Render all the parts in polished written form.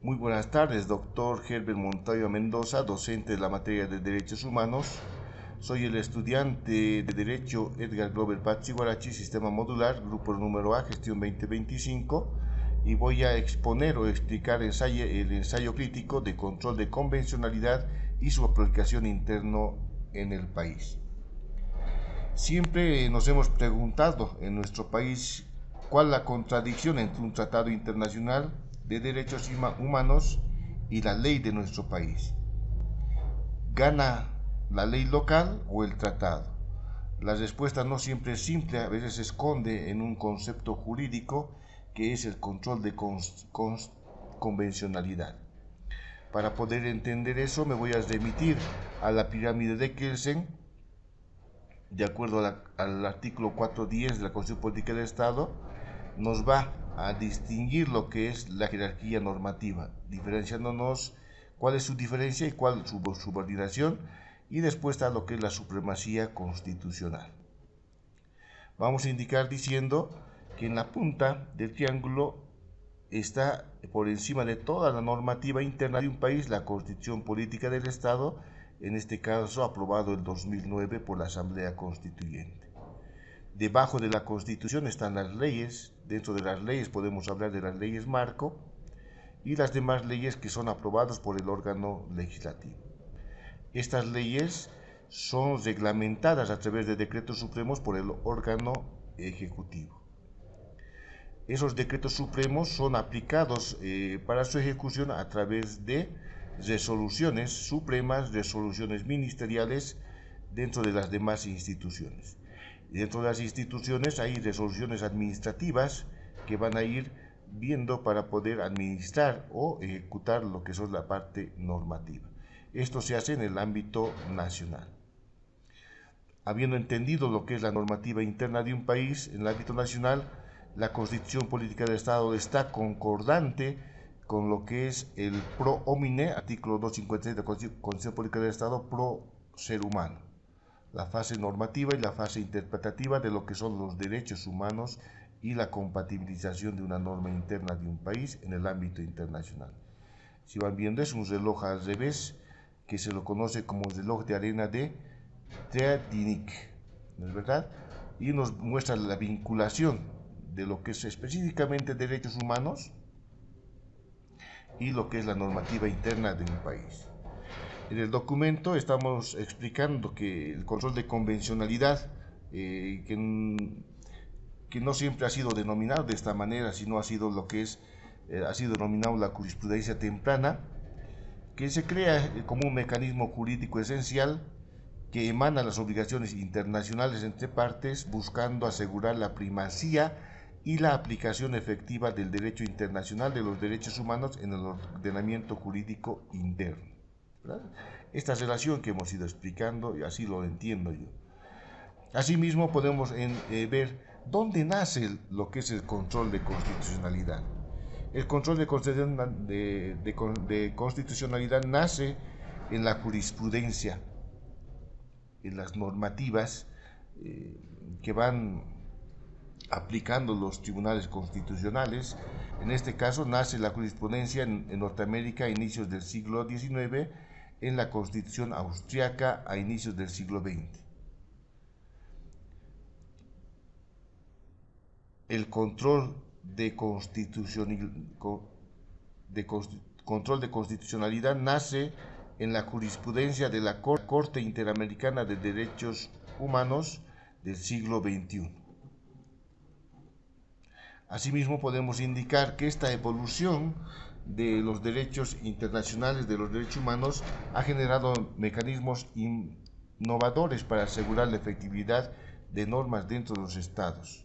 Muy buenas tardes, doctor Herbert Montoya Mendoza, docente de la materia de Derechos Humanos. Soy el estudiante de Derecho Edgar Glover Patsi Guarachi, Sistema Modular, Grupo número A, Gestión 2025, y voy a exponer o explicar el ensayo crítico de control de convencionalidad y su aplicación interno en el país. Siempre nos hemos preguntado en nuestro país cuál es la contradicción entre un tratado internacional de derechos humanos y la ley de nuestro país. ¿Gana la ley local o el tratado? La respuesta no siempre es simple, a veces se esconde en un concepto jurídico que es el control de convencionalidad. Para poder entender eso me voy a remitir a la pirámide de Kelsen, de acuerdo al artículo 410 de la Constitución Política del Estado. Nos va a distinguir lo que es la jerarquía normativa, diferenciándonos cuál es su diferencia y cuál es su subordinación, y después está lo que es la supremacía constitucional. Vamos a indicar diciendo que en la punta del triángulo está por encima de toda la normativa interna de un país la Constitución Política del Estado, en este caso aprobado en 2009 por la Asamblea Constituyente. Debajo de la Constitución están las leyes. Dentro de las leyes podemos hablar de las leyes marco y las demás leyes que son aprobadas por el órgano legislativo. Estas leyes son reglamentadas a través de decretos supremos por el órgano ejecutivo. Esos decretos supremos son aplicados para su ejecución a través de resoluciones supremas, resoluciones ministeriales dentro de las demás instituciones. Dentro de las instituciones hay resoluciones administrativas que van a ir viendo para poder administrar o ejecutar lo que es la parte normativa. Esto se hace en el ámbito nacional. Habiendo entendido lo que es la normativa interna de un país en el ámbito nacional, la Constitución Política del Estado está concordante con lo que es el pro homine, artículo 256 de la Constitución Política del Estado, pro ser humano. La fase normativa y la fase interpretativa de lo que son los derechos humanos y la compatibilización de una norma interna de un país en el ámbito internacional. Si van viendo, es un reloj al revés que se lo conoce como reloj de arena de Treadinik, ¿no es verdad? Y nos muestra la vinculación de lo que es específicamente derechos humanos y lo que es la normativa interna de un país. En el documento estamos explicando que el control de convencionalidad, que no siempre ha sido denominado de esta manera, sino ha sido lo que es, ha sido denominado la jurisprudencia temprana, que se crea como un mecanismo jurídico esencial que emana las obligaciones internacionales entre partes, buscando asegurar la primacía y la aplicación efectiva del derecho internacional de los derechos humanos en el ordenamiento jurídico interno. ¿Verdad? Esta relación que hemos ido explicando, y así lo entiendo yo. Asimismo podemos ver dónde nace lo que es el control de constitucionalidad. El control de constitucionalidad nace en la jurisprudencia, en las normativas que van aplicando los tribunales constitucionales. En este caso nace la jurisprudencia en Norteamérica a inicios del siglo XIX, en la Constitución austriaca a inicios del siglo XX. El control de constitucionalidad nace en la jurisprudencia de la Corte Interamericana de Derechos Humanos del siglo XXI. Asimismo podemos indicar que esta evolución de los derechos internacionales, de los derechos humanos, ha generado mecanismos innovadores para asegurar la efectividad de normas dentro de los estados.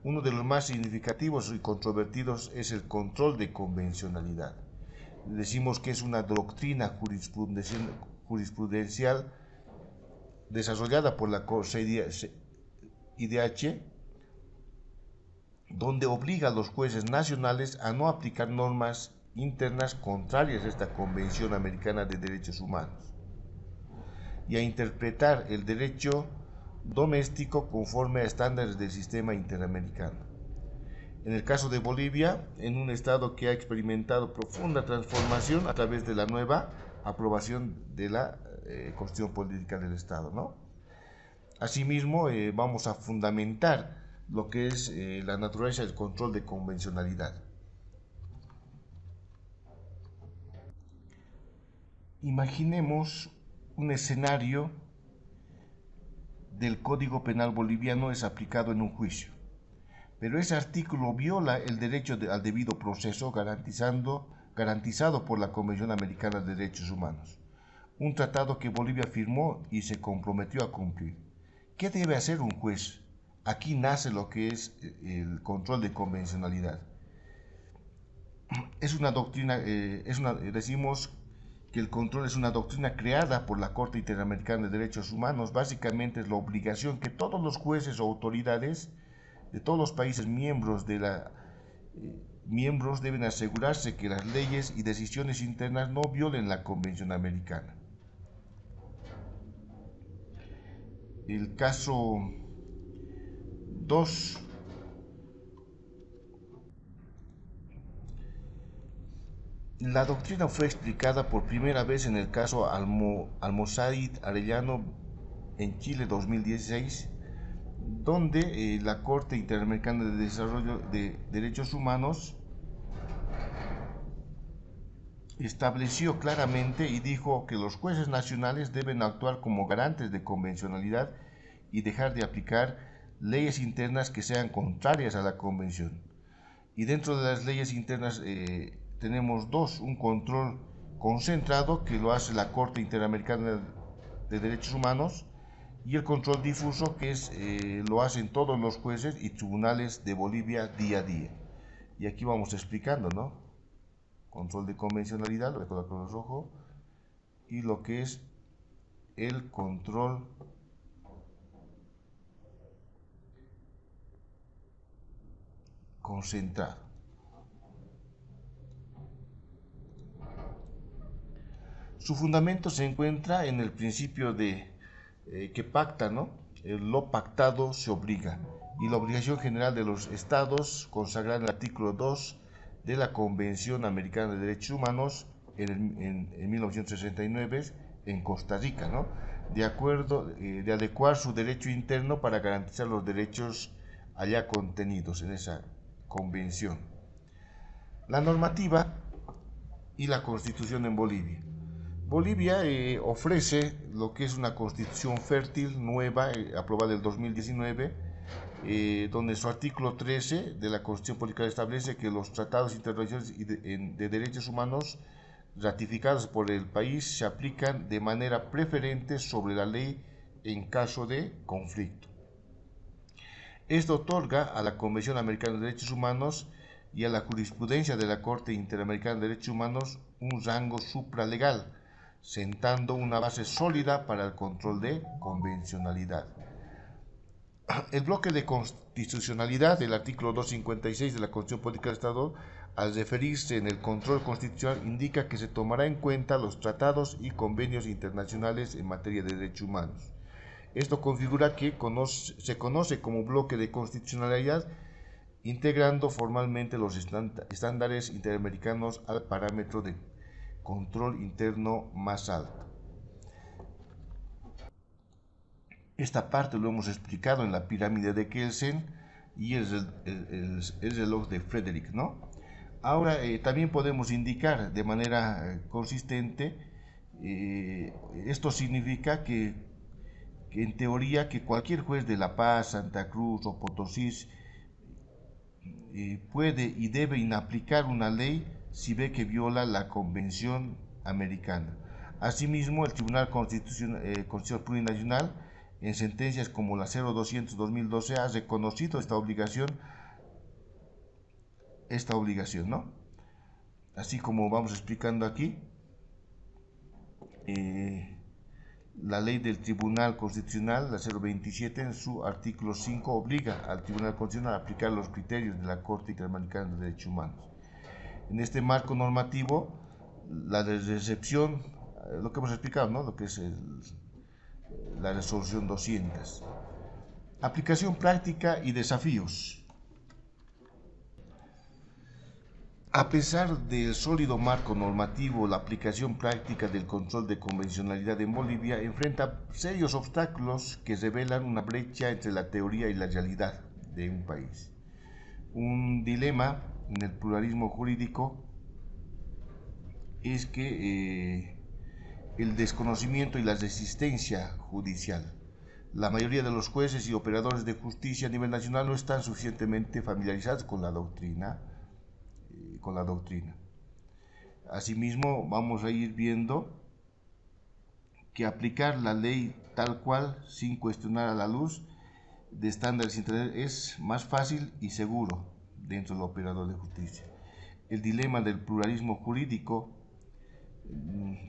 Uno de los más significativos y controvertidos es el control de convencionalidad. Decimos que es una doctrina jurisprudencial desarrollada por la CIDH, donde obliga a los jueces nacionales a no aplicar normas internas contrarias a esta Convención Americana de Derechos Humanos y a interpretar el derecho doméstico conforme a estándares del sistema interamericano. En el caso de Bolivia, en un estado que ha experimentado profunda transformación a través de la nueva aprobación de la Constitución Política del Estado, ¿no? Asimismo, vamos a fundamentar lo que es la naturaleza del control de convencionalidad. Imaginemos un escenario del Código Penal boliviano es aplicado en un juicio, pero ese artículo viola el derecho al debido proceso garantizado por la Convención Americana de Derechos Humanos, un tratado que Bolivia firmó y se comprometió a cumplir. ¿Qué debe hacer un juez? Aquí nace lo que es el control de convencionalidad. Es una doctrina, decimos que el control es una doctrina creada por la Corte Interamericana de Derechos Humanos. Básicamente es la obligación que todos los jueces o autoridades de todos los países miembros deben asegurarse que las leyes y decisiones internas no violen la Convención Americana. El caso 2. La doctrina fue explicada por primera vez en el caso Almosaid Arellano en Chile 2016, donde la Corte Interamericana de Desarrollo de Derechos Humanos estableció claramente y dijo que los jueces nacionales deben actuar como garantes de convencionalidad y dejar de aplicar leyes internas que sean contrarias a la convención. Y dentro de las leyes internas tenemos dos: un control concentrado que lo hace la Corte Interamericana de Derechos Humanos, y el control difuso que lo hacen todos los jueces y tribunales de Bolivia día a día. Y aquí vamos explicando, ¿no? Control de convencionalidad, lo de color rojo, y lo que es el control concentrado. Su fundamento se encuentra en el principio de que pacta, ¿no? Lo pactado se obliga, y la obligación general de los estados consagrada en el artículo 2 de la Convención Americana de Derechos Humanos en 1969 en Costa Rica, ¿no? De adecuar su derecho interno para garantizar los derechos allá contenidos en esa convención. La normativa y la constitución en Bolivia. Bolivia ofrece lo que es una constitución fértil, nueva, aprobada en el 2019, donde su artículo 13 de la Constitución Política establece que los tratados internacionales de derechos humanos ratificados por el país se aplican de manera preferente sobre la ley en caso de conflicto. Esto otorga a la Convención Americana de Derechos Humanos y a la jurisprudencia de la Corte Interamericana de Derechos Humanos un rango supralegal, sentando una base sólida para el control de convencionalidad. El bloque de constitucionalidad del artículo 256 de la Constitución Política del Estado, al referirse en el control constitucional, indica que se tomará en cuenta los tratados y convenios internacionales en materia de derechos humanos. Esto configura que se conoce como bloque de constitucionalidad, integrando formalmente los estándares interamericanos al parámetro de control interno más alto. Esta parte lo hemos explicado en la pirámide de Kelsen y el reloj de Frederick, ¿no? Ahora también podemos indicar de manera consistente, esto significa que en teoría que cualquier juez de La Paz, Santa Cruz o Potosí puede y debe inaplicar una ley si ve que viola la Convención Americana. Asimismo, el Tribunal Constitucional Plurinacional, en sentencias como la 0200-2012, ha reconocido esta obligación, ¿no? Así como vamos explicando aquí, la ley del Tribunal Constitucional, la 027, en su artículo 5, obliga al Tribunal Constitucional a aplicar los criterios de la Corte Interamericana de Derechos Humanos. En este marco normativo, la recepción, lo que hemos explicado, ¿no? Lo que es la resolución 200. Aplicación práctica y desafíos. A pesar del sólido marco normativo, la aplicación práctica del control de convencionalidad en Bolivia enfrenta serios obstáculos que revelan una brecha entre la teoría y la realidad de un país. Un dilema en el pluralismo jurídico es que el desconocimiento y la resistencia judicial. La mayoría de los jueces y operadores de justicia a nivel nacional no están suficientemente familiarizados con la doctrina. Asimismo, vamos a ir viendo que aplicar la ley tal cual, sin cuestionar a la luz de estándares internacionales, es más fácil y seguro dentro del operador de justicia. El dilema del pluralismo jurídico,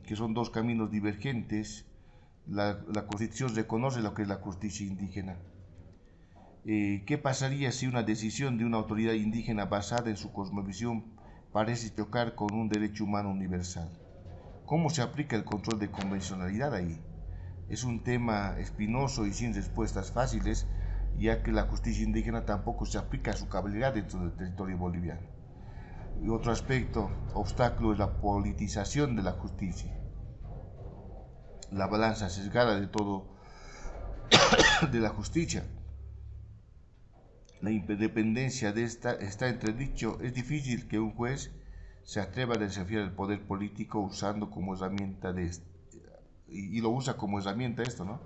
que son dos caminos divergentes. La Constitución reconoce lo que es la justicia indígena. ¿Qué pasaría si una decisión de una autoridad indígena basada en su cosmovisión parece chocar con un derecho humano universal? ¿Cómo se aplica el control de convencionalidad ahí? Es un tema espinoso y sin respuestas fáciles, ya que la justicia indígena tampoco se aplica a su cabalidad dentro del territorio boliviano. Y otro aspecto, obstáculo, es la politización de la justicia. La balanza sesgada de todo de la justicia. La independencia de esta está entredicho. Es difícil que un juez se atreva a desafiar el poder político usando como herramienta y lo usa como herramienta esto, ¿no?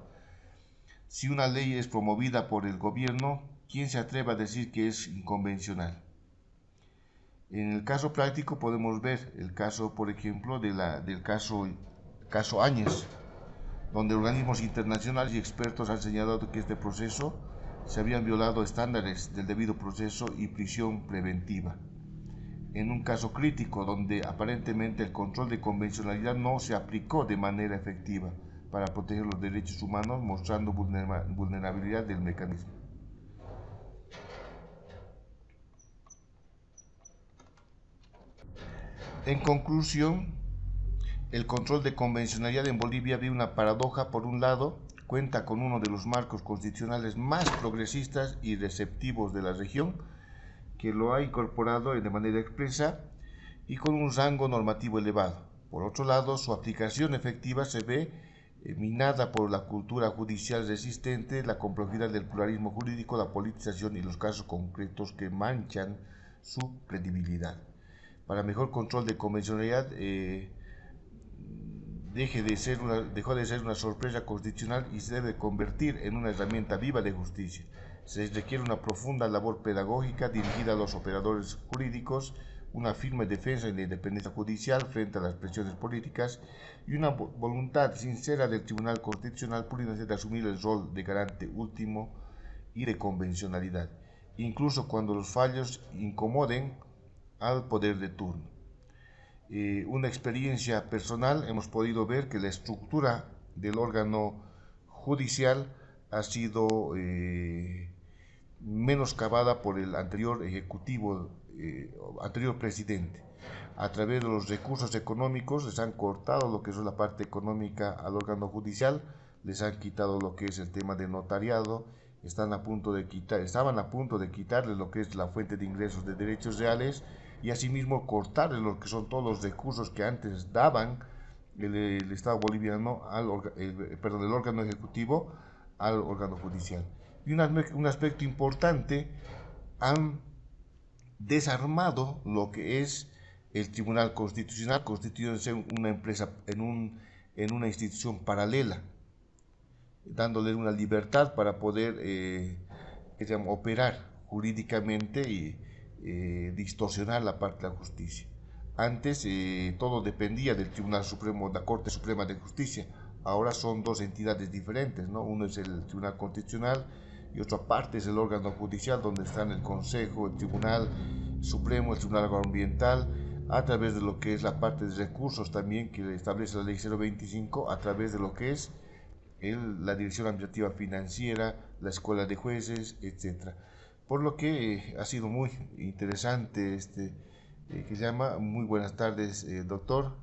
Si una ley es promovida por el gobierno, ¿quién se atreve a decir que es inconvencional? En el caso práctico podemos ver el caso, por ejemplo, del caso Áñez, donde organismos internacionales y expertos han señalado que este proceso se habían violado estándares del debido proceso y prisión preventiva. En un caso crítico donde aparentemente el control de convencionalidad no se aplicó de manera efectiva para proteger los derechos humanos, mostrando vulnerabilidad del mecanismo. En conclusión, el control de convencionalidad en Bolivia ve una paradoja. Por un lado, cuenta con uno de los marcos constitucionales más progresistas y receptivos de la región, que lo ha incorporado de manera expresa y con un rango normativo elevado. Por otro lado, su aplicación efectiva se ve minada por la cultura judicial resistente, la complejidad del pluralismo jurídico, la politización y los casos concretos que manchan su credibilidad. Para mejor control de convencionalidad, dejó de ser una sorpresa constitucional y se debe convertir en una herramienta viva de justicia. Se requiere una profunda labor pedagógica dirigida a los operadores jurídicos, una firme defensa de la independencia judicial frente a las presiones políticas y una voluntad sincera del Tribunal Constitucional Plurinacional de asumir el rol de garante último y de convencionalidad, incluso cuando los fallos incomoden al poder de turno. Una experiencia personal, hemos podido ver que la estructura del órgano judicial ha sido menoscabada por el anterior anterior presidente. A través de los recursos económicos les han cortado lo que es la parte económica al órgano judicial, les han quitado lo que es el tema de notariado, estaban a punto de quitarles lo que es la fuente de ingresos de derechos reales y asimismo cortarles lo que son todos los recursos que antes daban el Estado boliviano el órgano ejecutivo al órgano judicial. Y un aspecto importante, han desarmado lo que es el Tribunal Constitucional, constituyéndose una empresa en una institución paralela, dándole una libertad para poder operar jurídicamente y distorsionar la parte de la justicia. Antes todo dependía del Tribunal Supremo, de la Corte Suprema de Justicia. Ahora son dos entidades diferentes, ¿no? Uno es el Tribunal Constitucional y otra parte es el órgano judicial, donde están el Consejo, el Tribunal Supremo, el Tribunal Agroambiental, a través de lo que es la parte de recursos también que establece la Ley 025, a través de lo que es la Dirección Administrativa Financiera, la Escuela de Jueces, etc. Por lo que ha sido muy interesante que se llama. Muy buenas tardes, doctor.